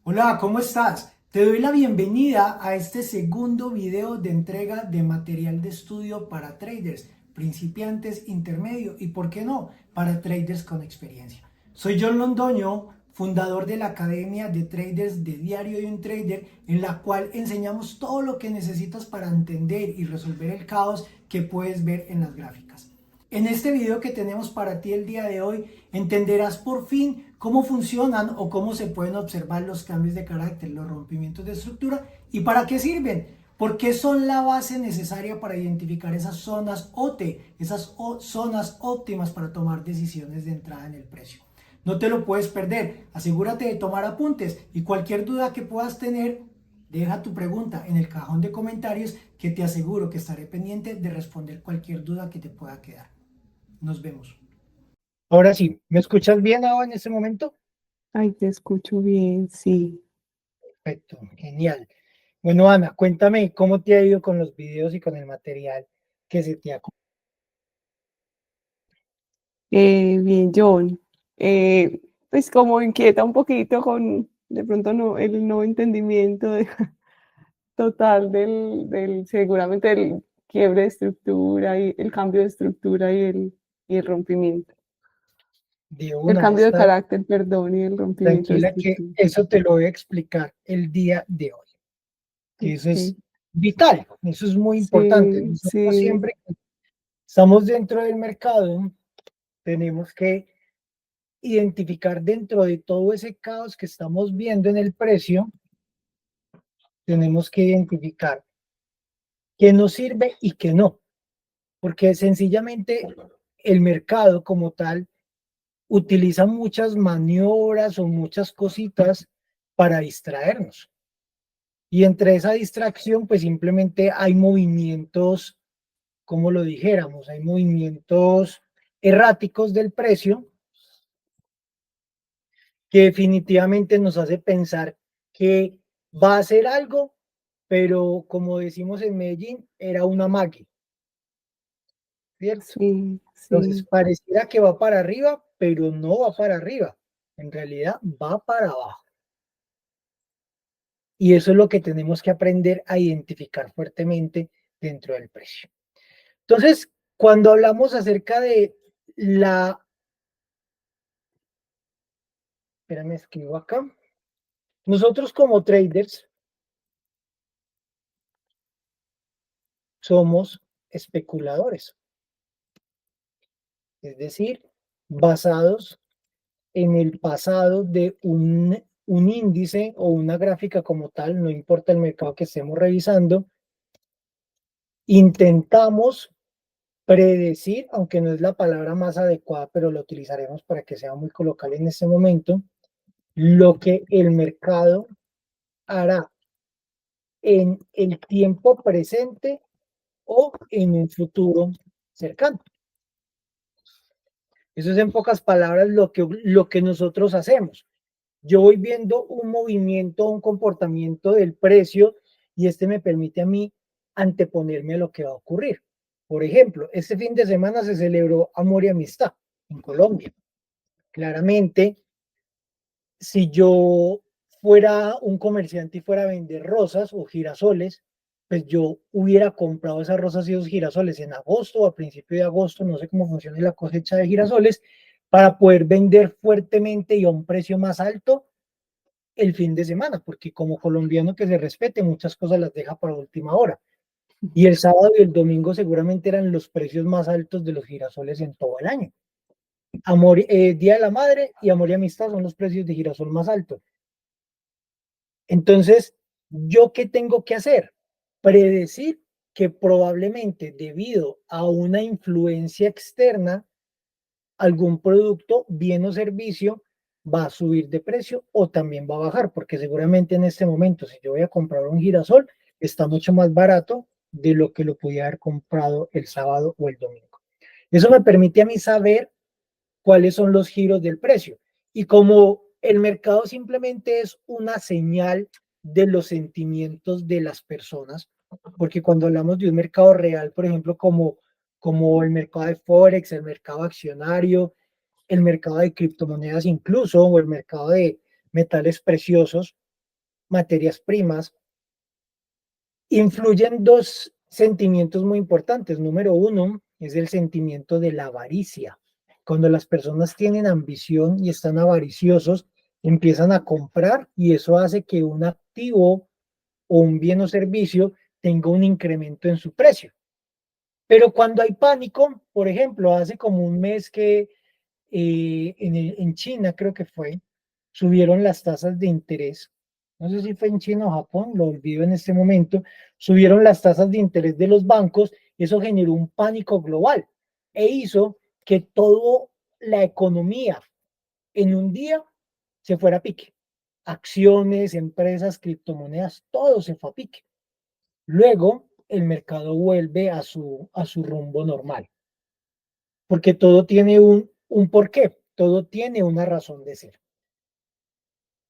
Hola, ¿cómo estás? Te doy la bienvenida a este segundo video de entrega de material de estudio para traders, principiantes, intermedio y, por qué no, para traders con experiencia. Soy John Londoño, fundador de la Academia de Traders de Diario de un Trader, en la cual enseñamos todo lo que necesitas para entender y resolver el caos que puedes ver en las gráficas. En este video que tenemos para ti el día de hoy, entenderás por fin cómo funcionan o cómo se pueden observar los cambios de carácter, los rompimientos de estructura y para qué sirven. Porque son la base necesaria para identificar esas zonas OT, esas zonas óptimas para tomar decisiones de entrada en el precio. No te lo puedes perder, asegúrate de tomar apuntes y cualquier duda que puedas tener, deja tu pregunta en el cajón de comentarios que te aseguro que estaré pendiente de responder cualquier duda que te pueda quedar. Nos vemos. Ahora sí, ¿me escuchas bien ahora en este momento? Ay, te escucho bien, sí. Perfecto, genial. Bueno, Ana, cuéntame cómo te ha ido con los videos y con el material que se te ha... Bien, John. Pues como inquieta un poquito con, de pronto no, el no entendimiento total seguramente el quiebre de estructura y el cambio de estructura y el rompimiento. De El una, cambio de está carácter, perdón, y el rompimiento de tranquila que estructura. eso te lo voy a explicar el día de hoy, que eso es Ok. vital, eso es muy importante. Sí, Nosotros sí, siempre que estamos dentro del mercado, tenemos que identificar dentro de todo ese caos que estamos viendo en el precio, tenemos que identificar qué nos sirve y qué no. Porque sencillamente el mercado como tal utiliza muchas maniobras o muchas cositas para distraernos. Y entre esa distracción, pues simplemente hay movimientos, como lo dijéramos, hay movimientos erráticos del precio que definitivamente nos hace pensar que va a hacer algo, pero como decimos en Medellín, era una magia, ¿cierto? sí, Entonces, sí. pareciera que va para arriba, pero no va para arriba. En realidad va para abajo. Y eso es lo que tenemos que aprender a identificar fuertemente dentro del precio. Entonces, cuando hablamos acerca de la... Espérame, escribo acá. Nosotros como traders somos especuladores. Es decir, basados en el pasado de un índice o una gráfica como tal, no importa el mercado que estemos revisando, intentamos predecir, aunque no es la palabra más adecuada, pero lo utilizaremos para que sea muy coloquial en este momento, lo que el mercado hará en el tiempo presente o en un futuro cercano. Eso es en pocas palabras lo que nosotros hacemos. Yo voy viendo un movimiento, un comportamiento del precio y este me permite a mí anteponerme a lo que va a ocurrir. Por ejemplo, este fin de semana se celebró Amor y Amistad en Colombia. Claramente, si yo fuera un comerciante y fuera a vender rosas o girasoles, pues yo hubiera comprado esas rosas y esos girasoles en agosto o a principio de agosto, no sé cómo funciona la cosecha de girasoles, para poder vender fuertemente y a un precio más alto el fin de semana, porque como colombiano que se respete, muchas cosas las deja para última hora. Y el sábado y el domingo seguramente eran los precios más altos de los girasoles en todo el año. Amor, Día de la Madre y Amor y Amistad son los precios de girasol más altos. Entonces, ¿yo qué tengo que hacer? Predecir que probablemente debido a una influencia externa, algún producto, bien o servicio va a subir de precio o también va a bajar, porque seguramente en este momento, si yo voy a comprar un girasol, está mucho más barato de lo que lo pudiera haber comprado el sábado o el domingo. Eso me permite a mí saber cuáles son los giros del precio. Y como el mercado simplemente es una señal de los sentimientos de las personas, porque cuando hablamos de un mercado real, por ejemplo, como el mercado de Forex, el mercado accionario, el mercado de criptomonedas incluso, o el mercado de metales preciosos, materias primas, influyen dos sentimientos muy importantes. Número uno es el sentimiento de la avaricia. Cuando las personas tienen ambición y están avariciosos, empiezan a comprar y eso hace que un activo o un bien o servicio tenga un incremento en su precio. Pero cuando hay pánico, por ejemplo, hace como un mes que en China creo que fue, subieron las tasas de interés. No sé si fue en China o Japón, lo olvido en este momento. Subieron las tasas de interés de los bancos. Eso generó un pánico global e hizo que toda la economía en un día se fuera a pique. Acciones, empresas, criptomonedas, todo se fue a pique. Luego el mercado vuelve a su rumbo normal, porque todo tiene un porqué, todo tiene una razón de ser.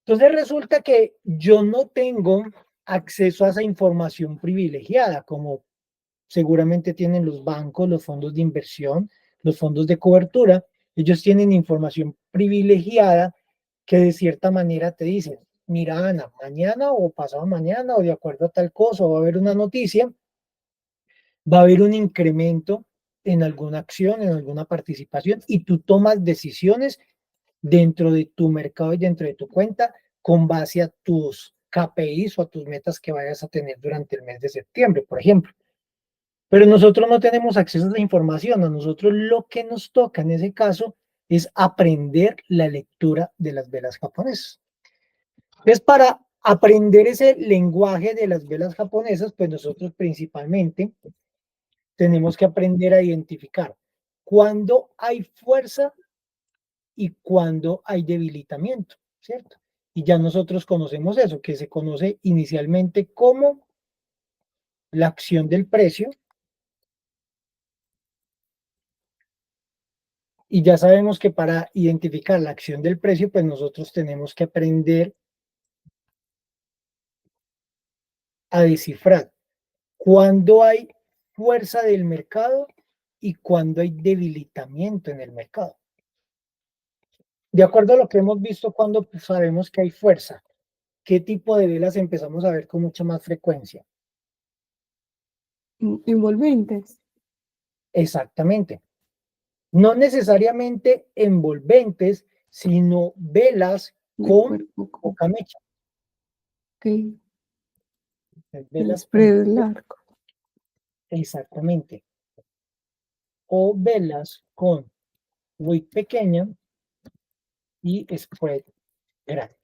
Entonces resulta que yo no tengo acceso a esa información privilegiada, como seguramente tienen los bancos, los fondos de inversión, los fondos de cobertura. Ellos tienen información privilegiada que de cierta manera te dicen, mira Ana, mañana o pasado mañana o de acuerdo a tal cosa va a haber una noticia, va a haber un incremento en alguna acción, en alguna participación y tú tomas decisiones dentro de tu mercado y dentro de tu cuenta con base a tus KPIs o a tus metas que vayas a tener durante el mes de septiembre, por ejemplo. Pero nosotros no tenemos acceso a la información. A nosotros lo que nos toca en ese caso es aprender la lectura de las velas japonesas. Entonces, para aprender ese lenguaje de las velas japonesas, pues nosotros principalmente tenemos que aprender a identificar cuándo hay fuerza y cuándo hay debilitamiento, ¿cierto? Y ya nosotros conocemos eso, que se conoce inicialmente como la acción del precio, y ya sabemos que para identificar la acción del precio, pues nosotros tenemos que aprender a descifrar cuándo hay fuerza del mercado y cuándo hay debilitamiento en el mercado. De acuerdo a lo que hemos visto, cuando sabemos que hay fuerza, ¿qué tipo de velas empezamos a ver con mucha más frecuencia? Envolventes. Exactamente. No necesariamente envolventes, sino velas De con cuerpo con poca mecha. el Velas con, spread largo. exactamente. O velas con wick pequeña y spread grande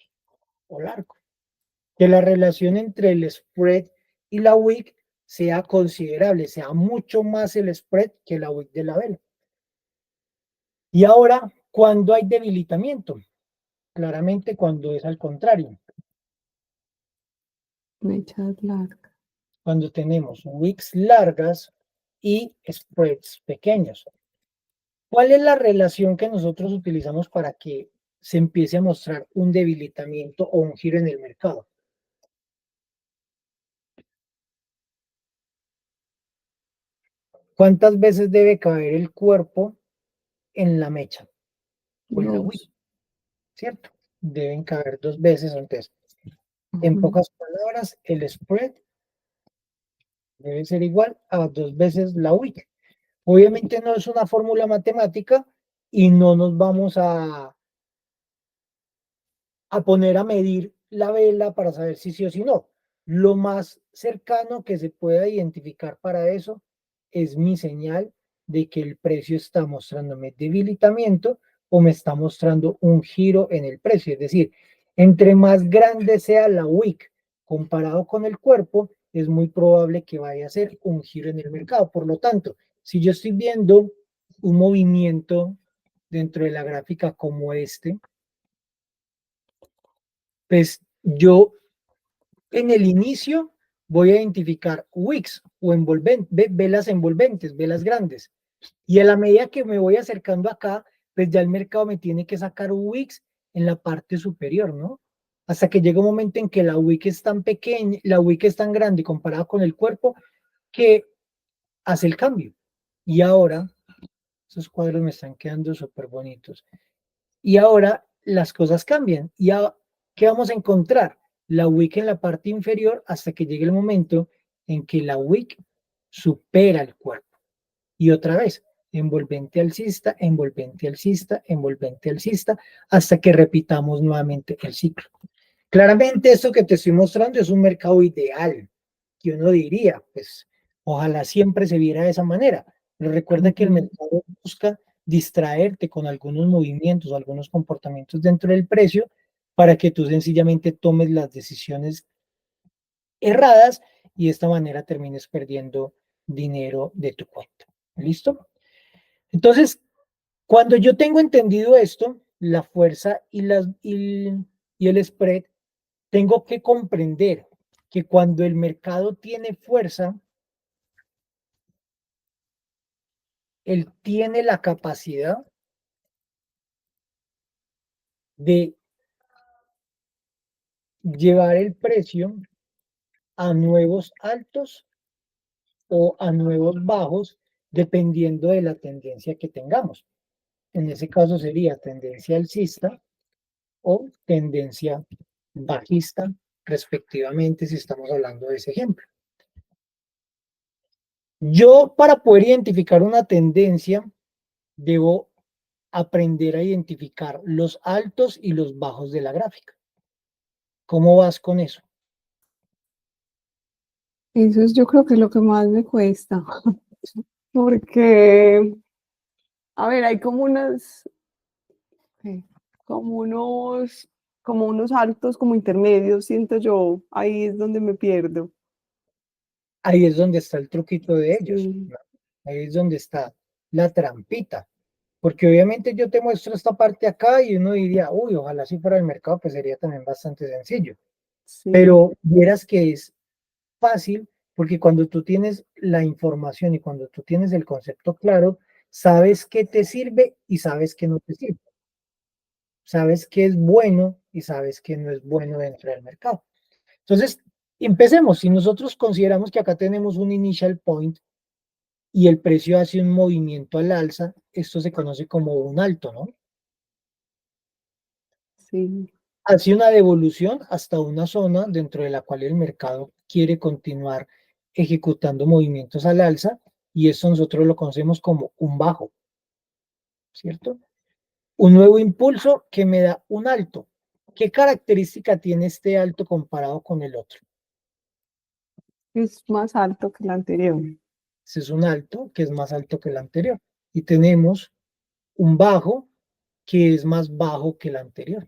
o largo. Que la relación entre el spread y la wick sea considerable, sea mucho más el spread que la wick de la vela. Y ahora, ¿cuándo hay debilitamiento? Claramente cuando es al contrario, Mechas largas. cuando tenemos wicks largas y spreads pequeños. ¿Cuál es la relación que nosotros utilizamos para que se empiece a mostrar un debilitamiento o un giro en el mercado? ¿Cuántas veces debe caer el cuerpo en la mecha o en la wick? Dos. ¿Cierto? Deben caber dos veces. Entonces, en Ujú. pocas palabras, el spread debe ser igual a dos veces la wick. Obviamente no es una fórmula matemática y no nos vamos a poner a medir la vela para saber si sí o si no. Lo más cercano que se pueda identificar para eso es mi señal de que el precio está mostrándome debilitamiento o me está mostrando un giro en el precio. Es decir, entre más grande sea la wick comparado con el cuerpo, es muy probable que vaya a ser un giro en el mercado. Por lo tanto, si yo estoy viendo un movimiento dentro de la gráfica como este, pues yo en el inicio voy a identificar wicks o velas envolventes, velas grandes. Y a la medida que me voy acercando acá, pues ya el mercado me tiene que sacar wicks en la parte superior, ¿no? Hasta que llega un momento en que la wick es tan pequeña, la wick es tan grande comparada con el cuerpo que hace el cambio. Y ahora, esos cuadros me están quedando súper bonitos. Y ahora las cosas cambian. ¿Y qué vamos a encontrar? la wick en la parte inferior hasta que llegue el momento en que la wick supera el cuerpo. Y otra vez, envolvente alcista, envolvente alcista, envolvente alcista, hasta que repitamos nuevamente el ciclo. Claramente esto que te estoy mostrando es un mercado ideal, que uno diría, pues ojalá siempre se viera de esa manera. Pero recuerda que el mercado busca distraerte con algunos movimientos o algunos comportamientos dentro del precio para que tú sencillamente tomes las decisiones erradas y de esta manera termines perdiendo dinero de tu cuenta. ¿Listo? Entonces, cuando yo tengo entendido esto, la fuerza y el spread, tengo que comprender que cuando el mercado tiene fuerza, él tiene la capacidad de llevar el precio a nuevos altos o a nuevos bajos, dependiendo de la tendencia que tengamos. En ese caso sería tendencia alcista o tendencia bajista, respectivamente, si estamos hablando de ese ejemplo. Yo, para poder identificar una tendencia, debo aprender a identificar los altos y los bajos de la gráfica. ¿Cómo vas con eso? Eso es, yo creo que es lo que más me cuesta, porque, a ver, hay como como como unos altos, como intermedios, siento yo, ahí es donde me pierdo. Ahí es donde está el truquito de ellos, Sí, ¿no? Ahí es donde está la trampita. Porque obviamente yo te muestro esta parte acá y uno diría, uy, ojalá si fuera el mercado, pues sería también bastante sencillo. sí, Pero vieras que es fácil porque cuando tú tienes la información y cuando tú tienes el concepto claro, sabes qué te sirve y sabes qué no te sirve. Sabes qué es bueno y sabes qué no es bueno dentro del mercado. Entonces, empecemos. Si nosotros consideramos que acá tenemos un initial point y el precio hace un movimiento al alza, esto se conoce como un alto, ¿no? sí. Hace una devolución hasta una zona dentro de la cual el mercado quiere continuar ejecutando movimientos al alza y esto nosotros lo conocemos como un bajo, ¿cierto? Un nuevo impulso que me da un alto. ¿Qué característica tiene este alto comparado con el otro? Es más alto que el anterior. Ese es un alto que es más alto que el anterior. Y tenemos un bajo que es más bajo que el anterior.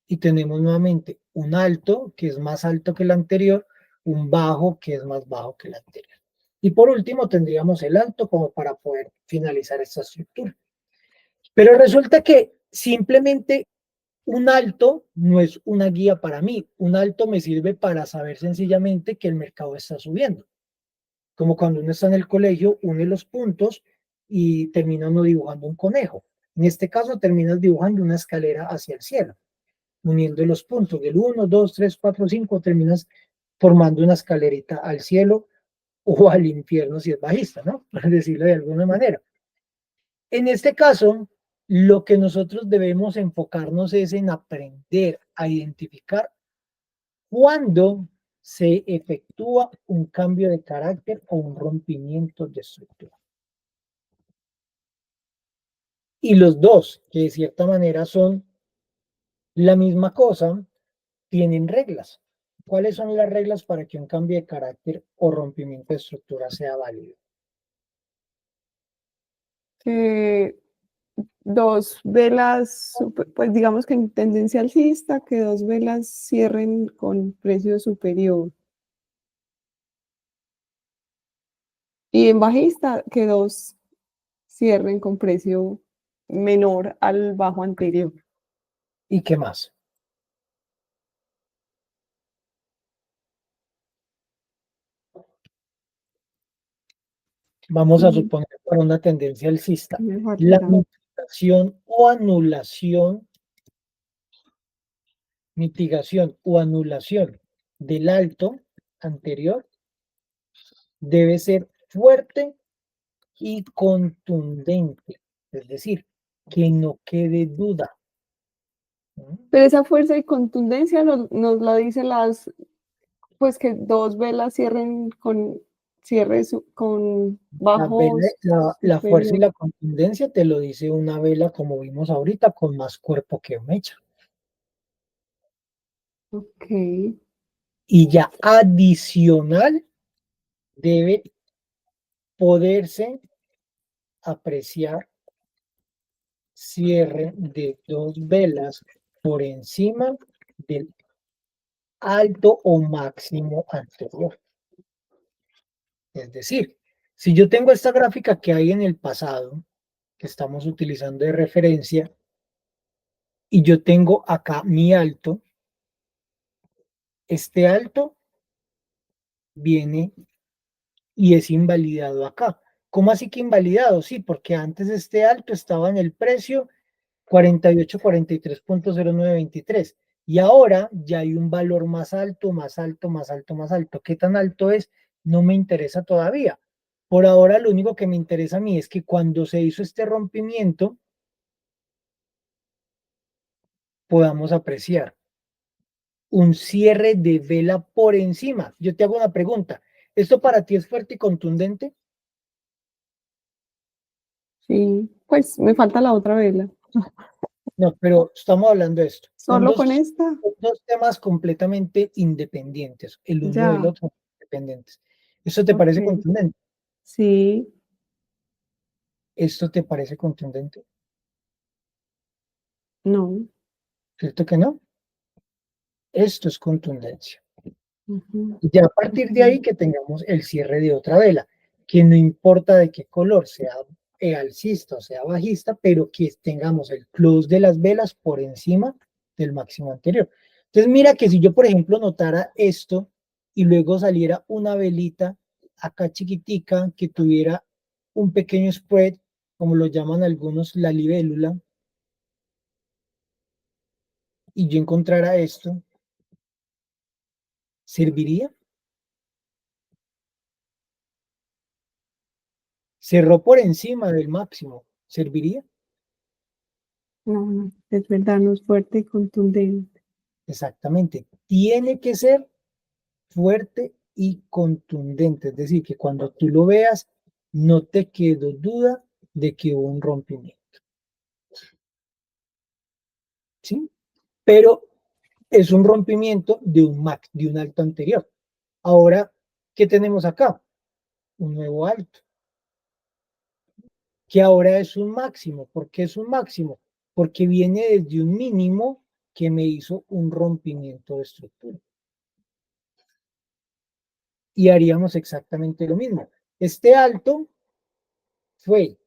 Y tenemos nuevamente un alto que es más alto que el anterior, un bajo que es más bajo que el anterior. Y por último tendríamos el alto como para poder finalizar esta estructura. Pero resulta que simplemente un alto no es una guía para mí. Un alto me sirve para saber sencillamente que el mercado está subiendo. Como cuando uno está en el colegio, une los puntos y termina uno dibujando un conejo. En este caso terminas dibujando una escalera hacia el cielo, uniendo los puntos del 1, 2, 3, 4, 5, terminas formando una escalerita al cielo o al infierno si es bajista, ¿no? Por decirlo de alguna manera. En este caso, lo que nosotros debemos enfocarnos es en aprender a identificar cuándo se efectúa un cambio de carácter o un rompimiento de estructura. Y los dos, que de cierta manera son la misma cosa, tienen reglas. ¿Cuáles son las reglas para que un cambio de carácter o rompimiento de estructura sea válido? Que dos velas, pues digamos que en tendencia alcista, que dos velas cierren con precio superior. Y en bajista, que dos cierren con precio menor al bajo anterior. ¿Y qué más? Vamos a Mm, suponer para una tendencia alcista, Me la faltará. mitigación o anulación del alto anterior debe ser fuerte y contundente, es decir, que no quede duda. Pero esa fuerza y contundencia nos la dicen pues que dos velas cierren con con bajos La fuerza y superior. la contundencia te lo dice una vela, como vimos ahorita, con más cuerpo que mecha. Ok, Y ya adicional debe poderse apreciar cierre de dos velas por encima del alto o máximo anterior. Es decir, si yo tengo esta gráfica que hay en el pasado, que estamos utilizando de referencia, y yo tengo acá mi alto, este alto viene y es invalidado acá. ¿Cómo así que invalidado? Sí, porque antes este alto estaba en el precio 4843.0923 y ahora ya hay un valor más alto, más alto, más alto, más alto. ¿Qué tan alto es? No me interesa todavía. Por ahora lo único que me interesa a mí es que cuando se hizo este rompimiento podamos apreciar un cierre de vela por encima. Yo te hago una pregunta. ¿Esto para ti es fuerte y contundente? sí, pues me falta la otra vela. No, pero estamos hablando de esto. Solo con esta, Son dos temas completamente independientes, el uno del ya, otro, independientes. ¿Esto te parece ok, contundente? sí, ¿Esto te parece contundente? no, ¿Cierto que no? Esto es contundencia. ujú, Y ya a partir de ahí ok, que tengamos el cierre de otra vela, que no importa de qué color, sea alcista o sea bajista, pero que tengamos el close de las velas por encima del máximo anterior. Entonces mira que si yo, por ejemplo, notara esto y luego saliera una velita acá chiquitica que tuviera un pequeño spread, como lo llaman algunos la libélula, y yo encontrara esto, ¿serviría? Cerró por encima del máximo, ¿serviría? no, no, es verdad, no es fuerte y contundente. Exactamente. Tiene que ser fuerte y contundente. Es decir, que cuando tú lo veas, no te quedó duda de que hubo un rompimiento. ¿Sí? Pero es un rompimiento de un max, de un alto anterior. Ahora, ¿qué tenemos acá? Un nuevo alto, que ahora es un máximo. ¿Por qué es un máximo? Porque viene desde un mínimo que me hizo un rompimiento de estructura. Y haríamos exactamente lo mismo. Este alto fue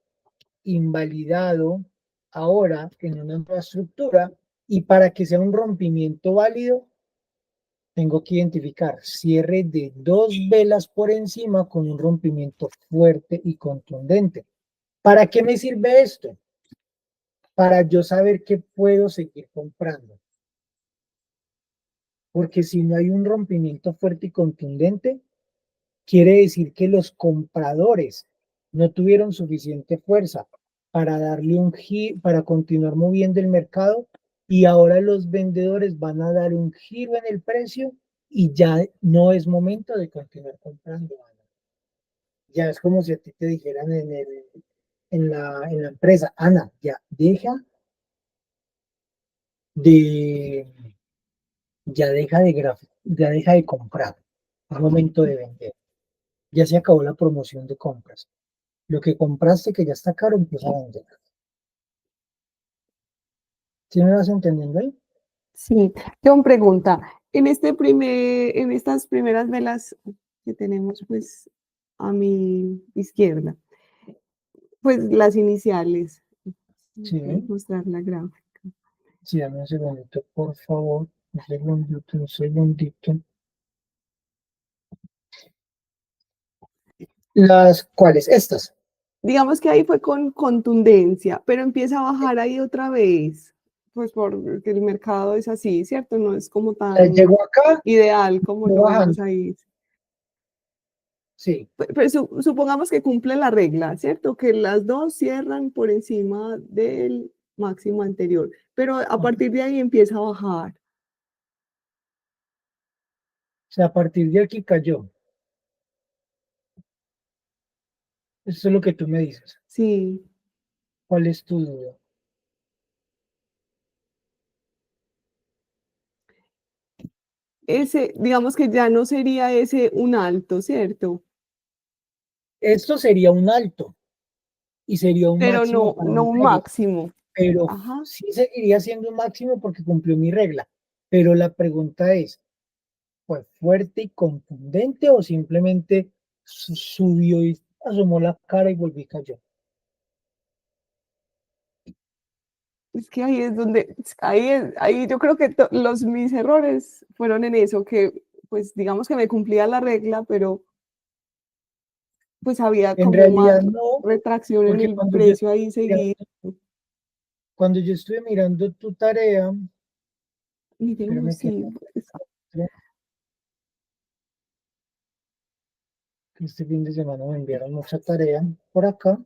invalidado ahora en una nueva estructura y para que sea un rompimiento válido, tengo que identificar cierre de dos velas por encima con un rompimiento fuerte y contundente. ¿Para qué me sirve esto? Para yo saber que puedo seguir comprando. Porque si no hay un rompimiento fuerte y contundente, quiere decir que los compradores no tuvieron suficiente fuerza para darle un giro, para continuar moviendo el mercado y ahora los vendedores van a dar un giro en el precio y ya no es momento de continuar comprando. Ya es como si a ti te dijeran en la empresa, Ana, de, ya deja de comprar, es momento de vender, ya se acabó la promoción de compras. Lo que compraste que ya está caro, empieza a vender. ¿Sí me vas entendiendo ahí? Sí, John pregunta, en estas primeras velas que tenemos pues a mi izquierda, pues las iniciales, ¿me puedes Sí, mostrar la gráfica? sí, dame un segundito, por favor. Un segundito, un segundito. ¿Las cuáles? Estas. Digamos que ahí fue con contundencia, pero empieza a bajar ahí otra vez, pues porque el mercado es así, ¿cierto? No es como tan Llegó acá, ideal como fue lo bajando. vemos ahí. Sí, Pero supongamos que cumple la regla, ¿cierto? Que las dos cierran por encima del máximo anterior, pero a Ok. partir de ahí empieza a bajar. O sea, a partir de aquí cayó. Eso es lo que tú me dices. Sí, ¿Cuál es tu duda? ese, digamos que ya no sería ese un alto, ¿cierto? Esto sería un alto y sería un Pero máximo no, para no mi un regla, máximo. pero Ajá. sí seguiría siendo un máximo porque cumplió mi regla. Pero la pregunta es, ¿fue fuerte y contundente o simplemente subió y asomó la cara y volvió y cayó? Es que ahí es donde, ahí yo creo que mis errores fueron en eso, que pues digamos que me cumplía la regla, pero pues había En como más realidad no, retracción en porque el precio ahí seguido. cuando yo estuve mirando tu tarea, Miremos espérame que si pues, este fin de semana me enviaron mucha tarea por acá.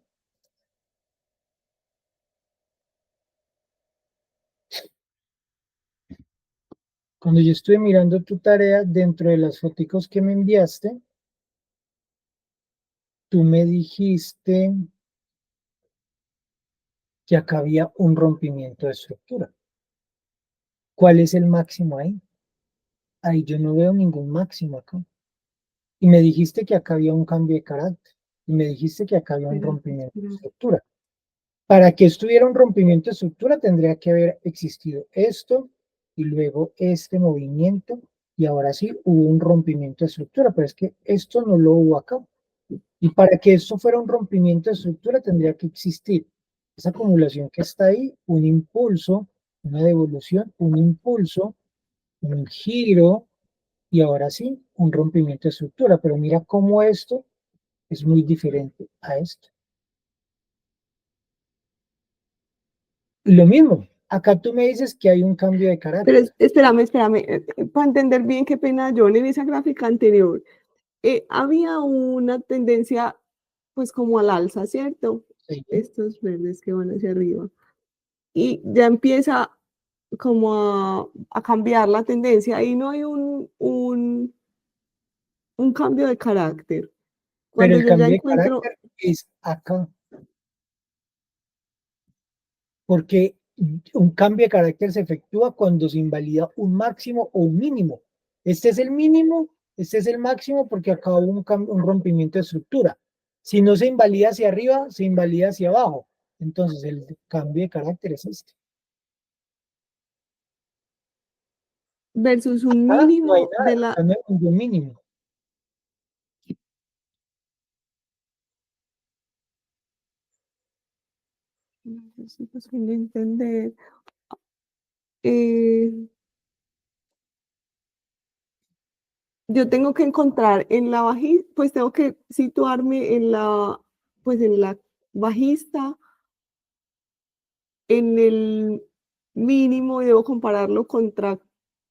Cuando yo estuve mirando tu tarea, dentro de las foticos que me enviaste, tú me dijiste que acá había un rompimiento de estructura. ¿Cuál es el máximo ahí? Ahí yo no veo ningún máximo acá. Y me dijiste que acá había un cambio de carácter. Y me dijiste que acá había un espera, rompimiento de espera. estructura. Para que estuviera un rompimiento de estructura tendría que haber existido esto y luego este movimiento y ahora sí hubo un rompimiento de estructura, pero es que esto no lo hubo acá. Y para que esto fuera un rompimiento de estructura tendría que existir esa acumulación que está ahí, un impulso, una devolución, un impulso, un giro y ahora sí un rompimiento de estructura. Pero mira cómo esto es muy diferente a esto. Y lo mismo, acá tú me dices que hay un cambio de Pero carácter. espérame, para entender bien qué pena, John, en esa gráfica anterior, había una tendencia pues como al alza, ¿cierto? ¿Sí? Estos verdes que van hacia arriba. Y ya empieza como a cambiar la tendencia y no hay un cambio de carácter. Pero Cuando el yo ya cambio de encuentro, carácter es acá, porque un cambio de carácter se efectúa cuando se invalida un máximo o un mínimo. Este es el mínimo, este es el máximo porque acá hubo un rompimiento de estructura. Si no se invalida hacia arriba, se invalida hacia abajo. Entonces el cambio de carácter es este. versus un No hay mínimo nada, de acá la... no hay ningún mínimo. No sé si es posible entender. Eh, yo tengo que encontrar en la bajista, pues tengo que situarme en pues en la bajista, en el mínimo y debo compararlo contra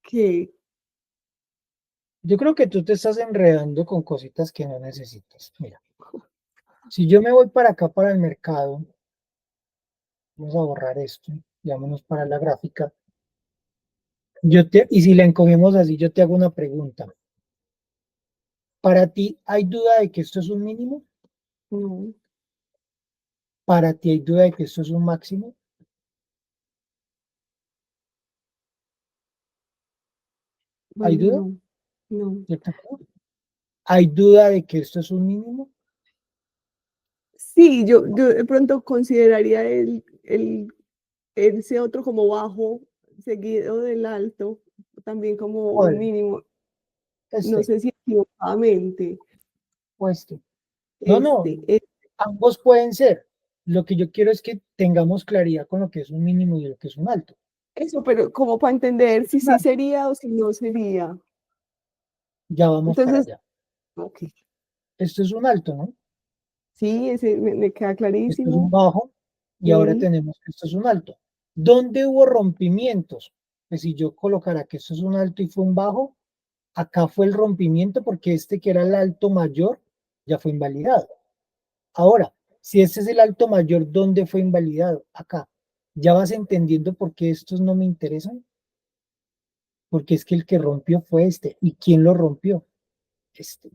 qué. Yo creo que tú te estás enredando con cositas que no necesitas. Mira, si yo me voy para acá, para el mercado, vamos a borrar esto, vámonos para la gráfica. Y si la encogemos así, yo te hago una pregunta. ¿Para ti hay duda de que esto es un mínimo? No, ¿Para ti hay duda de que esto es un máximo? ¿Hay bueno, duda? no, no. ¿Cierto que no? ¿Hay duda de que esto es un mínimo? Sí, yo de pronto consideraría ese otro como bajo, seguido del alto, también como un ¿Cuál? mínimo. No Este sé si equivocadamente. o este. No, no, Este, e- ambos pueden ser. Lo que yo quiero es que tengamos claridad con lo que es un mínimo y lo que es un alto. eso, pero como para entender si Un sí alto, sería o si no sería. ya vamos para Entonces, allá. ok, Esto es un alto, ¿no? sí, ese me queda Esto es un clarísimo. bajo y ahora Sí, tenemos que esto es un alto. ¿Dónde hubo rompimientos? Pues si yo colocara que esto es un alto y fue un bajo, acá fue el rompimiento porque este que era el alto mayor ya fue invalidado. Ahora, si este es el alto mayor, ¿dónde fue invalidado? Acá. ¿Ya vas entendiendo por qué estos no me interesan? Porque es que el que rompió fue este. ¿Y quién lo rompió? Este.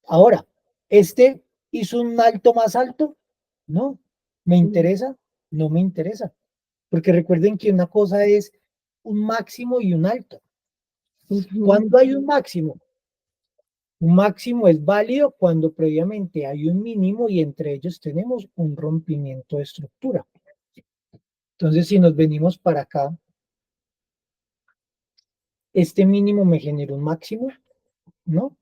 Ahora, ¿este hizo un alto más alto? No. ¿Me Mm, interesa? No me interesa. Porque recuerden que una cosa es un máximo y un alto. ujú, ¿Cuándo hay un máximo? Un máximo es válido cuando previamente hay un mínimo y entre ellos tenemos un rompimiento de estructura. Entonces, si nos venimos para acá, ¿este mínimo me genera un máximo? No.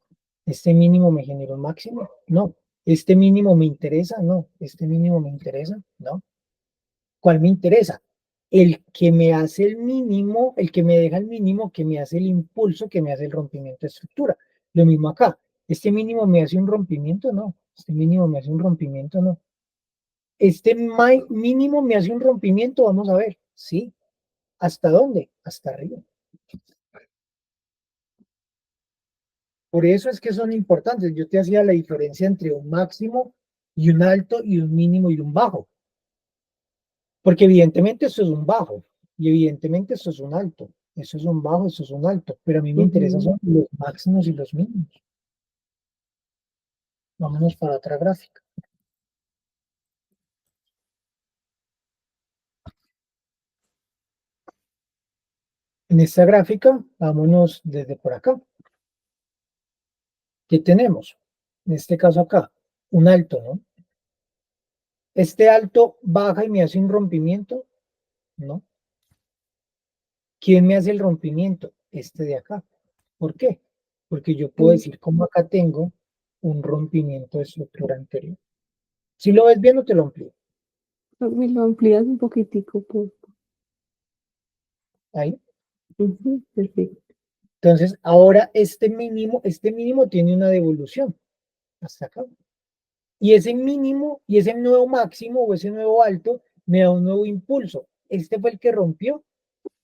¿Este mínimo me genera un máximo? No. ¿Este mínimo me interesa? No. ¿Este mínimo me interesa? No. ¿Cuál me interesa? El que me hace el mínimo, el que me deja el mínimo, que me hace el impulso, que me hace el rompimiento de estructura. Lo mismo acá. ¿Este mínimo me hace un rompimiento? No. ¿Este mínimo me hace un rompimiento? No. ¿Este mínimo me hace un rompimiento? Vamos a ver. Sí. ¿Hasta dónde? Hasta arriba. Por eso es que son importantes. Yo te hacía la diferencia entre un máximo y un alto y un mínimo y un bajo. Porque evidentemente esto es un bajo y evidentemente esto es un alto. Eso es un bajo, eso es un alto. Pero a mí me interesan ujú. son los máximos y los mínimos. Vámonos para otra gráfica. En esta gráfica, vámonos desde por acá. ¿Qué tenemos? En este caso acá, un alto, ¿no? Este alto baja y me hace un rompimiento, ¿no? ¿Quién me hace el rompimiento? Este de acá. ¿Por qué? Porque yo puedo Mm, decir como acá tengo un rompimiento de estructura anterior. Si lo ves bien, no te lo amplío. Me lo amplías un poquitico, por Ahí. ujú, perfecto. Entonces, ahora este mínimo tiene una devolución hasta acá. Y ese mínimo y ese nuevo máximo o ese nuevo alto me da un nuevo impulso. ¿Este fue el que rompió?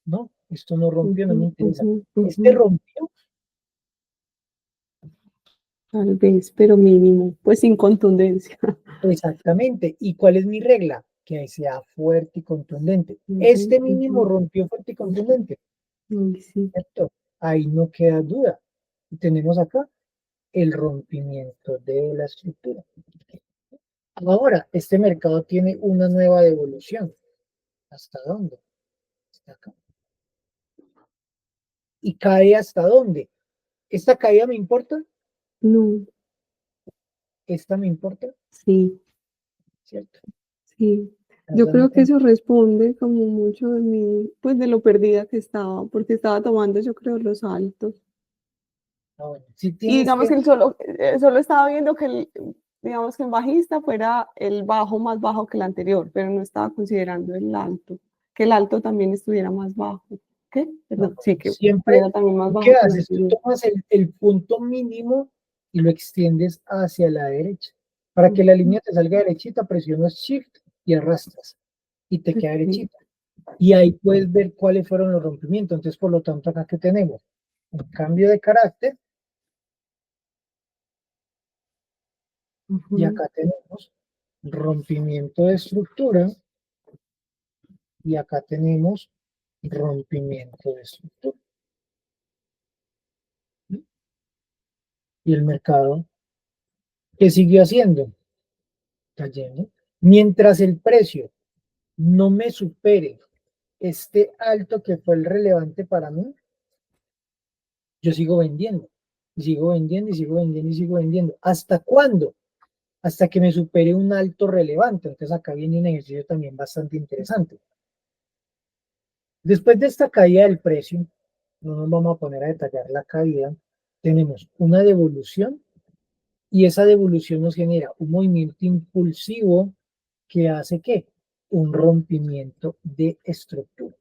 No, esto no rompió, no me Ujú, interesa. ujú, Este ujú. rompió Tal vez, pero mínimo, pues sin contundencia. exactamente. ¿Y cuál es mi regla? Que sea fuerte y contundente. Ujú, Este mínimo ujú. rompió fuerte y contundente, Ay, sí. ¿cierto? Ahí no queda duda. Y tenemos acá el rompimiento de la estructura. Ahora, este mercado tiene una nueva devolución. ¿Hasta dónde? Hasta acá. ¿Y cae hasta dónde? ¿Esta caída me importa? No, ¿Esta me importa? sí, ¿Cierto? sí. ¿Estás Yo dando creo que cuenta? eso responde como mucho de mi, pues de lo perdida que estaba, porque estaba tomando, yo creo, los altos. Ah, bueno, si Y tienes digamos que, que solo estaba viendo que digamos que el bajista fuera el bajo más bajo que el anterior, pero no estaba considerando el alto, que el alto también estuviera más bajo. ¿Qué? no, Perdón, sí, que siempre, estuviera también más ¿tú qué bajo que el haces? Tú anterior. tomas el punto mínimo y lo extiendes hacia la derecha. Para que la Ujú, línea te salga derechita, presionas Shift y arrastras y te queda ok, derechita. Y ahí puedes ver cuáles fueron los rompimientos. Entonces, por lo tanto, acá que tenemos un cambio de carácter y ujú, acá tenemos rompimiento de estructura y acá tenemos rompimiento de estructura. Y el mercado, ¿qué siguió haciendo? Cayendo. Mientras el precio no me supere este alto que fue el relevante para mí, yo sigo vendiendo. Y sigo vendiendo y sigo vendiendo y sigo vendiendo. ¿Hasta cuándo? Hasta que me supere un alto relevante. Entonces acá viene un ejercicio también bastante interesante. Después de esta caída del precio, no nos vamos a poner a detallar la caída, tenemos una devolución y esa devolución nos genera un movimiento impulsivo que hace que un rompimiento de estructura.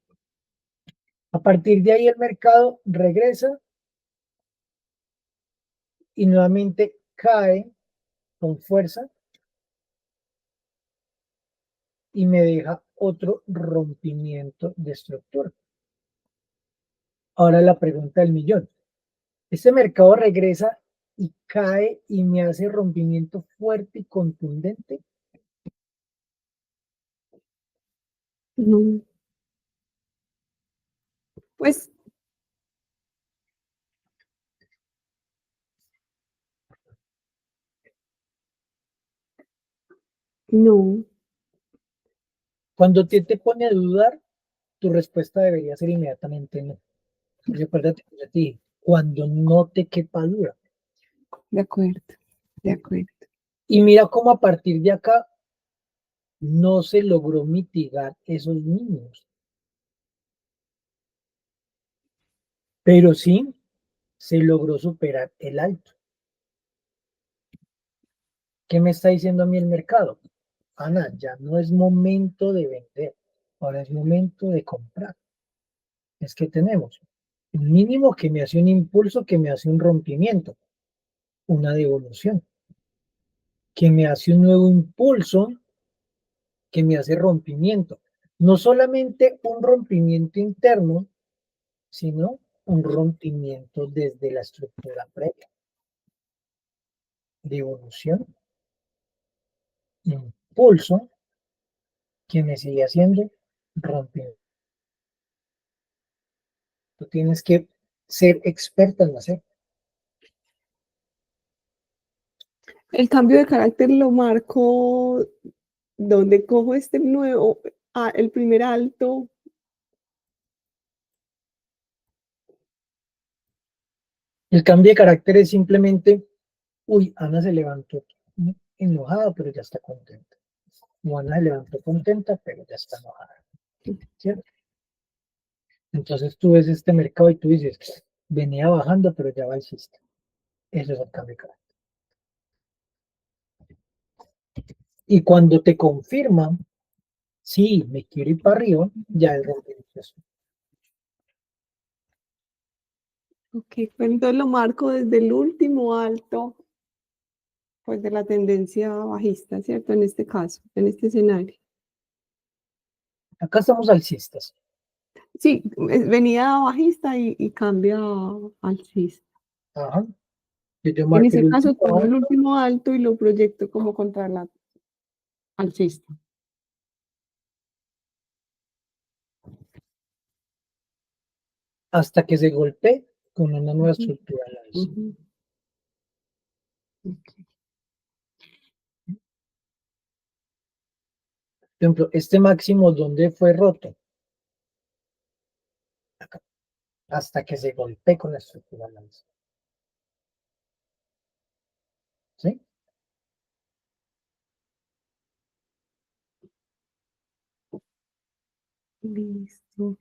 A partir de ahí el mercado regresa y nuevamente cae con fuerza y me deja otro rompimiento de estructura. Ahora la pregunta del millón. Este mercado regresa y cae y me hace rompimiento fuerte y contundente. No, pues no, Cuando te pone a dudar, tu respuesta debería ser inmediatamente no. Recuérdate que yo te dije, cuando no te quepa duda. de acuerdo, de acuerdo. Y mira cómo a partir de acá no se logró mitigar esos mínimos, pero sí se logró superar el alto. ¿Qué me está diciendo a mí el mercado? Ana, ya no es momento de vender, ahora es momento de comprar. Es que tenemos un mínimo que me hace un impulso, que me hace un rompimiento, una devolución, que me hace un nuevo impulso, que me hace rompimiento. No solamente un rompimiento interno, sino un rompimiento desde la estructura previa. Devolución, impulso, que me sigue haciendo rompimiento. Tú tienes que ser experta en hacer. El cambio de carácter lo marco donde cojo este nuevo, el primer alto. El cambio de carácter es simplemente, uy, Ana se levantó enojada, pero ya está contenta. O Ana se levantó contenta, pero ya está enojada. ¿Cierto? Entonces tú ves este mercado y tú dices, venía bajando, pero ya va alcista. Eso es el cambio de carácter. Y cuando te confirman, sí, me quiero ir para arriba, ya es rompimiento. Ok, pues entonces lo marco desde el último alto, pues de la tendencia bajista, ¿cierto? En este caso, en este escenario. Acá estamos alcistas. Sí, venía bajista y cambia a alcista. Ajá. Yo En marco el ese caso último tomo el alto último alto y lo proyecto como contra la alcista. hasta que se golpee con una nueva Ujú, estructura a la vez. ujú. Ok. Por ejemplo, este máximo, ¿dónde fue roto? Acá. Hasta que se golpee con la estructura a la vez. ¿Sí? Listo.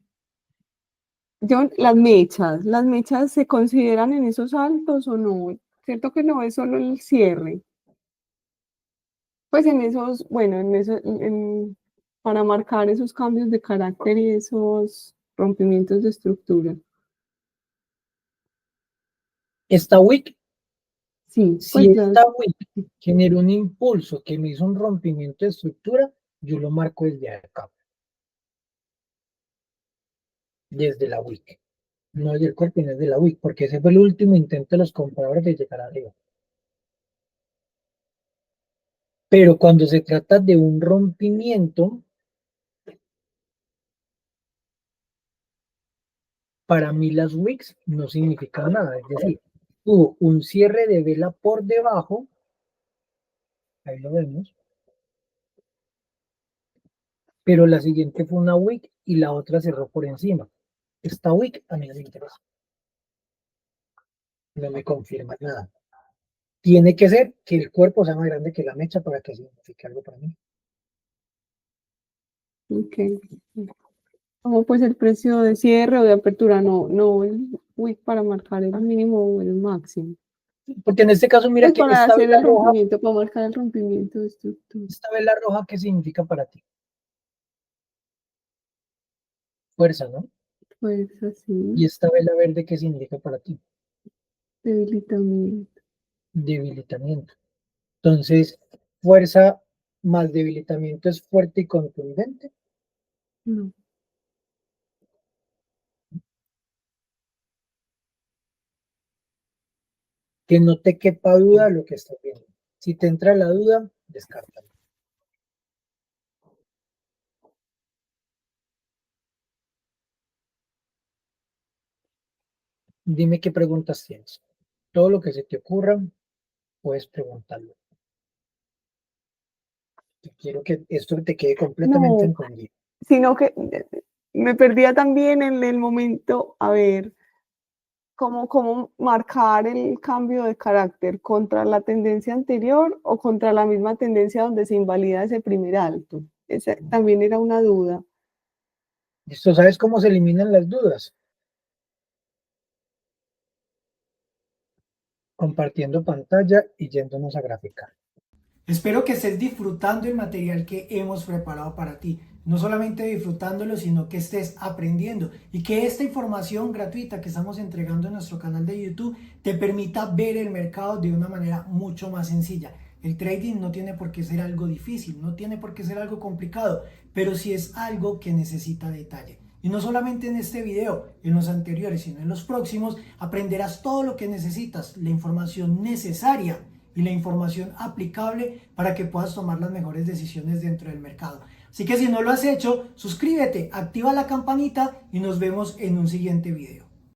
¿Las mechas se consideran en esos altos o no? ¿Cierto que no es solo el cierre? Pues en esos, bueno, para marcar esos cambios de carácter y esos rompimientos de estructura. Esta wick, Sí, si pues esta wick generó un impulso que me hizo un rompimiento de estructura, yo lo marco desde acá. Desde la wick. No desde el cuerpo, sino desde la wick, porque ese fue el último intento de los compradores de llegar arriba. Pero cuando se trata de un rompimiento, para mí las wicks no significan nada. Es decir, hubo un cierre de vela por debajo, ahí lo vemos, pero la siguiente fue una wick y la otra cerró por encima. Esta wick a mí no me interesa, no me confirma nada. Tiene que ser que el cuerpo sea más grande que la mecha para que signifique algo para mí. ok. ¿Cómo pues el precio de cierre o de apertura? No, no el wick para marcar el mínimo o el máximo. Porque en este caso, mira Pues que para hacer el rompimiento, para marcar el rompimiento de estructura. esta vela roja, ¿qué significa para ti? Fuerza, ¿no? Pues Y así, esta vela verde, ¿qué significa para ti? debilitamiento. Debilitamiento. Entonces, fuerza más debilitamiento es fuerte y contundente. No. Que no te quepa duda de lo que estás viendo. Si te entra la duda, descártalo. Dime qué preguntas tienes. Todo lo que se te ocurra, puedes preguntarlo. Quiero que esto te quede completamente No, entendido. sino que me perdía también en el momento, a ver, cómo marcar el cambio de carácter contra la tendencia anterior o contra la misma tendencia donde se invalida ese primer alto. Esa también era una duda. ¿Listo? ¿Sabes cómo se eliminan las dudas? Compartiendo pantalla y yéndonos a graficar. Espero que estés disfrutando el material que hemos preparado para ti. No solamente disfrutándolo, sino que estés aprendiendo y que esta información gratuita que estamos entregando en nuestro canal de YouTube te permita ver el mercado de una manera mucho más sencilla. El trading no tiene por qué ser algo difícil, no tiene por qué ser algo complicado, pero sí es algo que necesita detalle. Y no solamente en este video, en los anteriores, sino en los próximos, aprenderás todo lo que necesitas, la información necesaria y la información aplicable para que puedas tomar las mejores decisiones dentro del mercado. Así que si no lo has hecho, suscríbete, activa la campanita y nos vemos en un siguiente video.